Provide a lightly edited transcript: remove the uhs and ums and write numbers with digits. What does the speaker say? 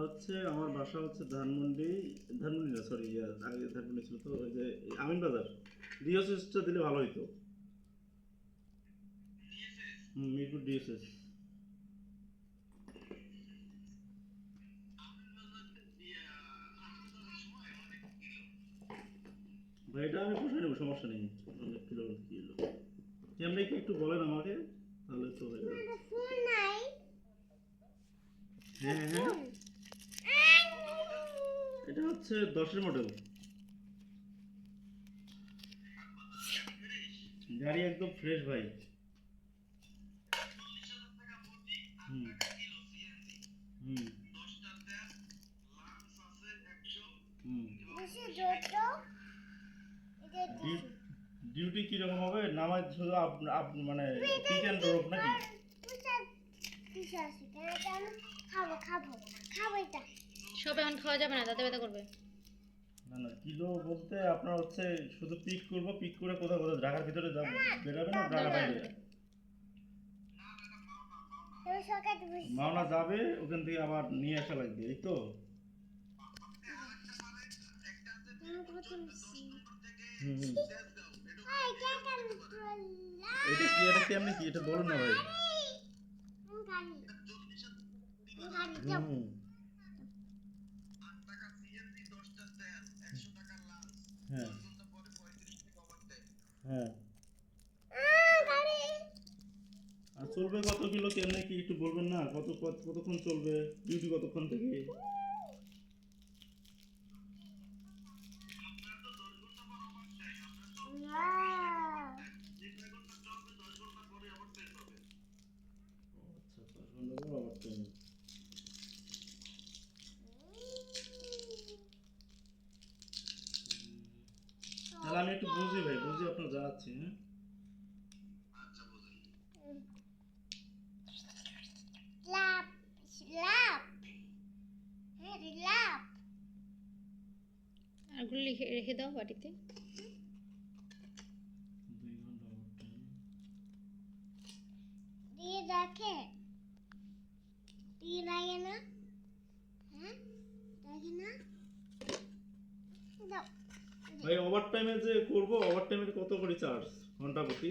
হচ্ছে আমার বাসা হচ্ছে ধানমন্ডি, ধানমন্ডি না সরি, আগে ধানমন্ডি ছিল তো, ওই যে আমিন বাজার। ডিওসিসটা দিলে ভালো হতো। মিরপুর ডিএসএস। ভাই এটা আমি পোষাই নেবো, সমস্যা নেই। অনেক কিলো কিলো কেমনি কি একটু বলেন আমাকে, তাহলে তো হয়ে যাবে। হ্যাঁ হ্যাঁ, এটা হচ্ছে 10-এর মডেল। গাড়ি একদম ফ্রেশ ভাই। হুম হুম হুম। ডিউটি কিরকম হবে? নামাজ শুধু মানে পিক অ্যান্ড ড্রপ নাকি? সব এখন খাওয়া যাবে না, দাঁতে ব্যথা করবে। না না, কিলো বলতে আপনার হচ্ছে শুধু পিক করবো, পিক করে কোথাও কোথাও ঢাকার ভিতরে বেরাবে না ঢাকা বাইরে? মাওনা যাবে, ওখান থেকে আবার নিয়ে আসা লাগবে, এই তো? হুম হুম। এটা কি, এটা কেমনি কি, এটা বলুন না ভাই। হুম। হ্যাঁ হ্যাঁ। আর চলবে কত কিলো, কেমনে কি একটু বলবেন না? কতক্ষণ চলবে? ডিউটি কতক্ষণ থেকে? আচ্ছা, 10 ঘন্টা পর আবার টাইম। তাহলে আমি একটু বুঝি ভাই, বুঝি আপনার জানাচ্ছি। হ্যাঁ, আরগুলো লিখে রেখে দাও বাটিতে। 2 ঘন্টা আবার টাইম। ভাই ওভার টাইমে যে করবো, ওভার টাইমে কত করে চার্জ ঘন্টা প্রতি?